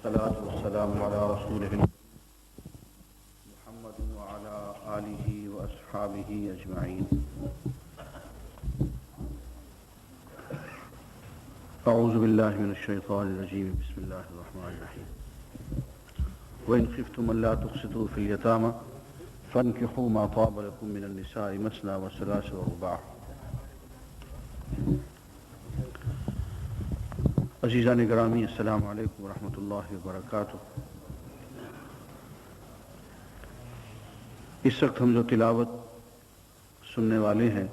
والصلاة والسلام على رسوله محمد وعلى آله وأصحابه أجمعين. أعوذ بالله من الشيطان الرجيم. بسم الله الرحمن الرحيم. وإن خفتم ألا تقسطوا في اليتامى فانكحوا ما طاب لكم من النساء مثنى وثلاث ورباع. عزیزان گرامی، السلام علیکم ورحمۃ اللہ وبرکاتہ. اس وقت ہم جو تلاوت سننے والے ہیں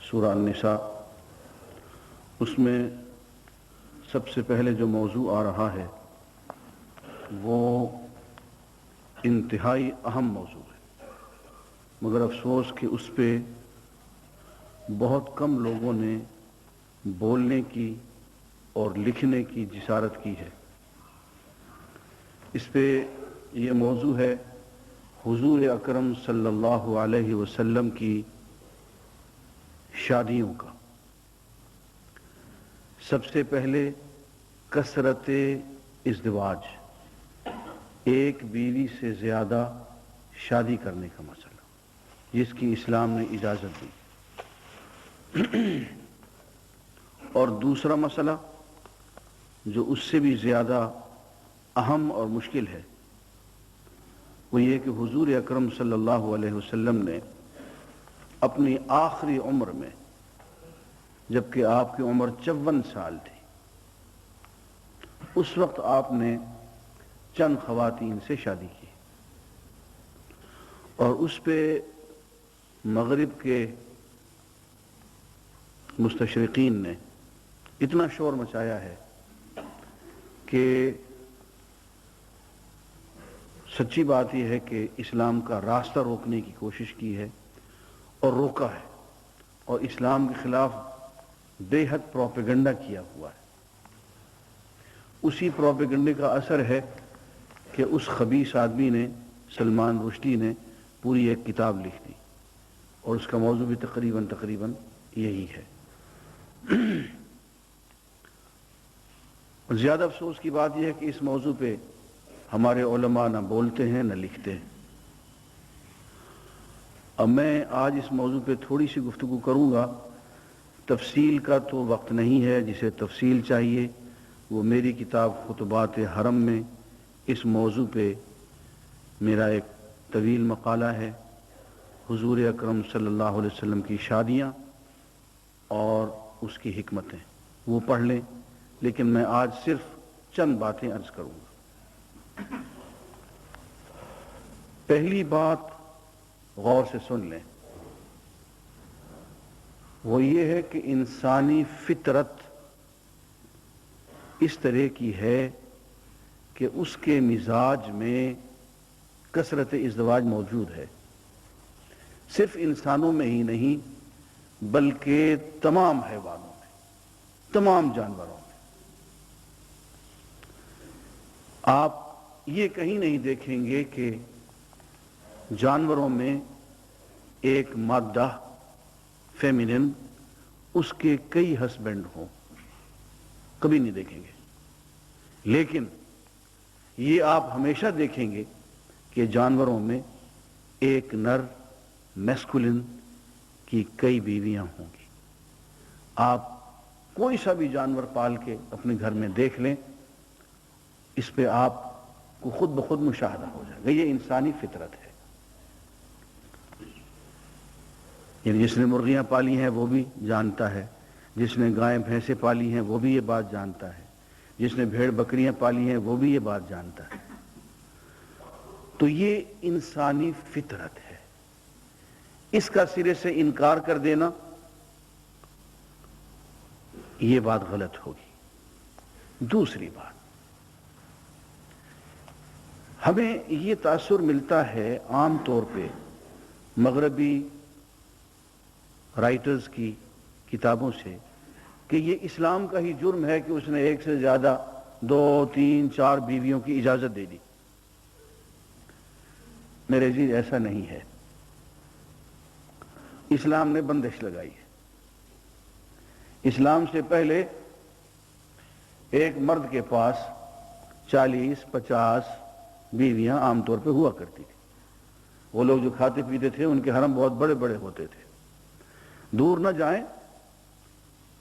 سورہ النساء، اس میں سب سے پہلے جو موضوع آ رہا ہے وہ انتہائی اہم موضوع ہے، مگر افسوس کہ اس پہ بہت کم لوگوں نے بولنے کی اور لکھنے کی جسارت کی ہے. اس پہ یہ موضوع ہے حضور اکرم صلی اللہ علیہ وسلم کی شادیوں کا. سب سے پہلے کثرت ازدواج، ایک بیوی سے زیادہ شادی کرنے کا مسئلہ جس کی اسلام نے اجازت دی. اور دوسرا مسئلہ جو اس سے بھی زیادہ اہم اور مشکل ہے وہ یہ کہ حضور اکرم صلی اللہ علیہ وسلم نے اپنی آخری عمر میں، جبکہ آپ کی عمر 54 سال تھی، اس وقت آپ نے چند خواتین سے شادی کی اور اس پہ مغرب کے مستشرقین نے اتنا شور مچایا ہے کہ سچی بات یہ ہے کہ اسلام کا راستہ روکنے کی کوشش کی ہے اور روکا ہے، اور اسلام کے خلاف بے حد پروپیگنڈا کیا ہوا ہے. اسی پروپیگنڈے کا اثر ہے کہ اس خبیث آدمی نے، سلمان رشدی نے، پوری ایک کتاب لکھ دی اور اس کا موضوع بھی تقریباً یہی ہے. اور زیادہ افسوس کی بات یہ ہے کہ اس موضوع پہ ہمارے علماء نہ بولتے ہیں نہ لکھتے ہیں. اب میں آج اس موضوع پہ تھوڑی سی گفتگو کروں گا. تفصیل کا تو وقت نہیں ہے، جسے تفصیل چاہیے وہ میری کتاب خطبات حرم میں اس موضوع پہ میرا ایک طویل مقالہ ہے، حضور اکرم صلی اللہ علیہ وسلم کی شادیاں اور اس کی حکمتیں، وہ پڑھ لیں. لیکن میں آج صرف چند باتیں عرض کروں گا. پہلی بات غور سے سن لیں، وہ یہ ہے کہ انسانی فطرت اس طرح کی ہے کہ اس کے مزاج میں کثرت ازدواج موجود ہے. صرف انسانوں میں ہی نہیں بلکہ تمام حیوانوں میں، تمام جانوروں میں. آپ یہ کہیں نہیں دیکھیں گے کہ جانوروں میں ایک مادہ فیمینن اس کے کئی ہسبینڈ ہوں، کبھی نہیں دیکھیں گے. لیکن یہ آپ ہمیشہ دیکھیں گے کہ جانوروں میں ایک نر میسکولن کی کئی بیویاں ہوں گی. آپ کوئی سا بھی جانور پال کے اپنے گھر میں دیکھ لیں، اس پہ آپ کو خود بخود مشاہدہ ہو جائے گا. یہ انسانی فطرت ہے. یعنی جس نے مرغیاں پالی ہیں وہ بھی جانتا ہے، جس نے گائیں بھینسیں پالی ہیں وہ بھی یہ بات جانتا ہے، جس نے بھیڑ بکریاں پالی ہیں وہ بھی یہ بات جانتا ہے. تو یہ انسانی فطرت ہے. اس کا سرے سے انکار کر دینا یہ بات غلط ہوگی. دوسری بات، ہمیں یہ تاثر ملتا ہے عام طور پہ مغربی رائٹرز کی کتابوں سے کہ یہ اسلام کا ہی جرم ہے کہ اس نے ایک سے زیادہ 2 3 4 بیویوں کی اجازت دے دی. میرے عزیز، ایسا نہیں ہے. اسلام نے بندش لگائی ہے. اسلام سے پہلے ایک مرد کے پاس 40-50 بیویاں عام طور پہ ہوا کرتی تھی. وہ لوگ جو کھاتے پیتے تھے ان کے حرم بہت بڑے بڑے ہوتے تھے. دور نہ جائیں،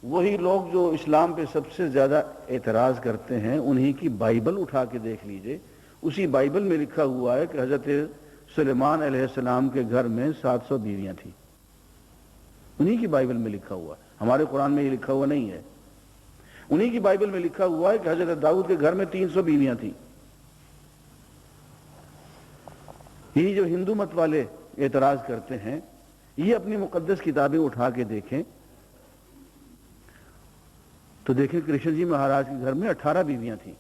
وہی لوگ جو اسلام پہ سب سے زیادہ اعتراض کرتے ہیں انہی کی بائبل اٹھا کے دیکھ لیجئے. اسی بائبل میں لکھا ہوا ہے کہ حضرت سلیمان علیہ السلام کے گھر میں 700 بیویاں تھیں. انہی کی بائبل میں لکھا ہوا ہے، ہمارے قرآن میں یہ لکھا ہوا نہیں ہے. انہی کی بائبل میں لکھا ہوا ہے کہ حضرت داؤد کے گھر میں 300 بیویاں تھیں. یہ جو ہندو مت والے اعتراض کرتے ہیں، یہ اپنی مقدس کتابیں اٹھا کے دیکھیں تو دیکھیں کرشن جی مہاراج کے گھر میں 18 بیویاں تھیں.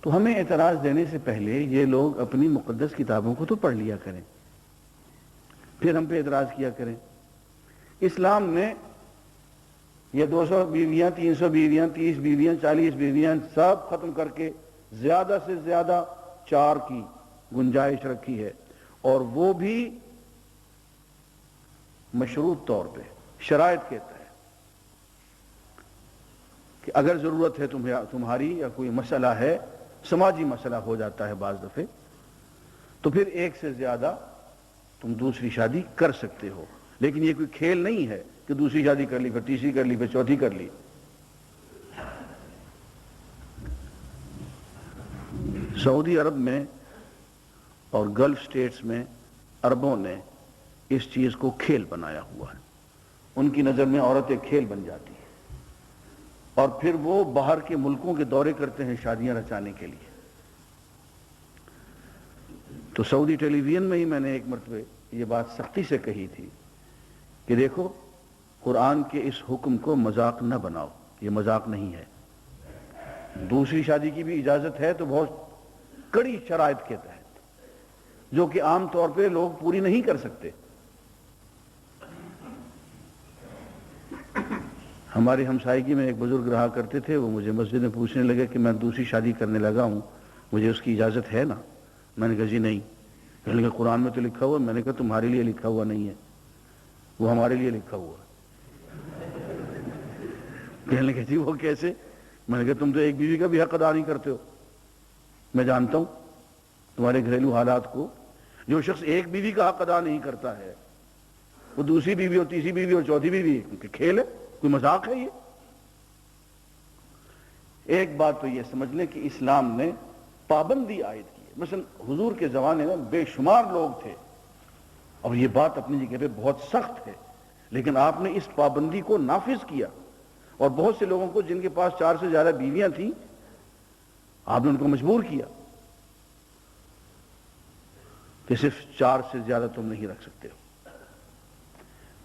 تو ہمیں اعتراض دینے سے پہلے یہ لوگ اپنی مقدس کتابوں کو تو پڑھ لیا کریں، پھر ہم پہ اعتراض کیا کریں. اسلام نے یہ 200 بیویاں، 300 بیویاں، 30 بیویاں، 40 بیویاں سب ختم کر کے زیادہ سے زیادہ 4 کی گنجائش رکھی ہے، اور وہ بھی مشروط طور پہ، شرائط کہتا ہے کہ اگر ضرورت ہے تمہاری یا کوئی مسئلہ ہے، سماجی مسئلہ ہو جاتا ہے بعض دفعے، تو پھر ایک سے زیادہ تم دوسری شادی کر سکتے ہو. لیکن یہ کوئی کھیل نہیں ہے کہ دوسری شادی کر لی پھر تیسری کر لی پھر چوتھی کر لی. سعودی عرب میں اور گلف سٹیٹس میں عربوں نے اس چیز کو کھیل بنایا ہوا ہے. ان کی نظر میں عورتیں کھیل بن جاتی ہیں، اور پھر وہ باہر کے ملکوں کے دورے کرتے ہیں شادیاں رچانے کے لیے. تو سعودی ٹیلی ویژن میں ہی میں نے ایک مرتبہ یہ بات سختی سے کہی تھی کہ دیکھو، قرآن کے اس حکم کو مذاق نہ بناؤ، یہ مذاق نہیں ہے. دوسری شادی کی بھی اجازت ہے تو بہت کڑی شرائط کے تحت، جو کہ عام طور پہ لوگ پوری نہیں کر سکتے. ہماری ہمسائیگی میں ایک بزرگ رہا کرتے تھے، وہ مجھے مسجد میں پوچھنے لگے کہ میں دوسری شادی کرنے لگا ہوں، مجھے اس کی اجازت ہے نا؟ میں نے کہا جی نہیں. کہنے لگا قرآن میں تو لکھا ہوا. میں نے کہا تمہارے لیے لکھا ہوا نہیں ہے، وہ ہمارے لیے لکھا ہوا ہے. کہنے لگا جی وہ کیسے؟ میں نے کہا تم تو ایک بیوی کا بھی حق ادا نہیں کرتے ہو. میں جانتا ہوں تمہارے گھریلو حالات کو. جو شخص ایک بیوی کا حق ادا نہیں کرتا ہے، وہ دوسری بیوی اور تیسری بیوی اور چوتھی بیوی، کیونکہ کھیل ہے، کوئی مذاق ہے یہ. ایک بات تو یہ سمجھ لیں کہ اسلام نے پابندی عائد کی ہے. مثلا حضور کے زمانے میں بے شمار لوگ تھے، اور یہ بات اپنی جگہ پہ بہت سخت ہے، لیکن آپ نے اس پابندی کو نافذ کیا. اور بہت سے لوگوں کو جن کے پاس 4 سے زیادہ بیویاں تھیں، آپ نے ان کو مجبور کیا کہ صرف 4 سے زیادہ تم نہیں رکھ سکتے ہو.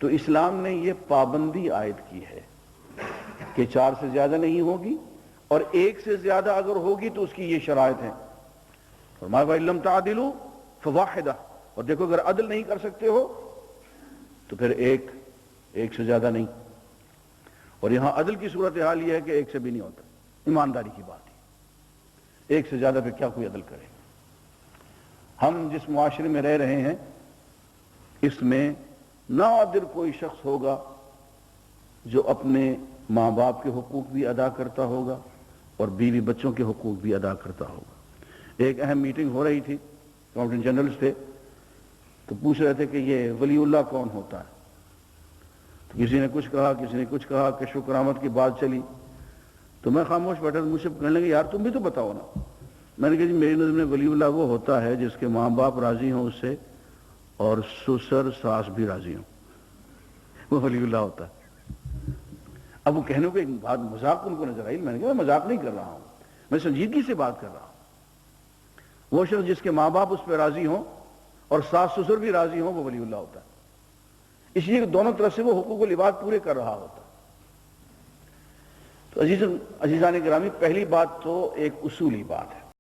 تو اسلام نے یہ پابندی عائد کی ہے کہ 4 سے زیادہ نہیں ہوگی، اور 1 سے زیادہ اگر ہوگی تو اس کی یہ شرائط ہیں. فرمایا وَإِن لَمْ تَعْدِلُوا فَوَاحِدَةٌ. اور دیکھو اگر عدل نہیں کر سکتے ہو تو پھر ایک سے زیادہ نہیں. اور یہاں عدل کی صورتحال یہ ہے کہ 1 سے بھی نہیں ہوتا. ایمانداری کی بات ہے، 1 سے زیادہ پہ کیا کوئی عدل کرے. ہم جس معاشرے میں رہ رہے ہیں اس میں نادر کوئی شخص ہوگا جو اپنے ماں باپ کے حقوق بھی ادا کرتا ہوگا اور بیوی بچوں کے حقوق بھی ادا کرتا ہوگا. ایک اہم میٹنگ ہو رہی تھی، اکاؤنٹنٹ جنرلز تھے، تو پوچھ رہے تھے کہ یہ ولی اللہ کون ہوتا ہے. تو کسی نے کچھ کہا، کسی نے کچھ کہا، کشف و کرامت کی بات چلی. تو میں خاموش بیٹھا، مجھ سے کہنے لگے یار تم بھی تو بتاؤ نا. میں نے کہا جی میری نظر میں ولی اللہ وہ ہوتا ہے جس کے ماں باپ راضی ہوں اس سے اور سسر ساس بھی راضی ہوں، وہ ولی اللہ ہوتا ہے. اب وہ کہنے کو ایک بات مذاق ان کو نظر آئی. میں نے کہا میں مذاق نہیں کر رہا ہوں، میں سنجیدگی سے بات کر رہا ہوں. وہ شخص جس کے ماں باپ اس پہ راضی ہوں اور ساس سسر بھی راضی ہوں وہ ولی اللہ ہوتا ہے. اس لیے دونوں طرف سے وہ حقوق و لباس پورے کر رہا ہوتا ہے. تو عزیزان گرامی، پہلی بات تو ایک اصولی بات ہے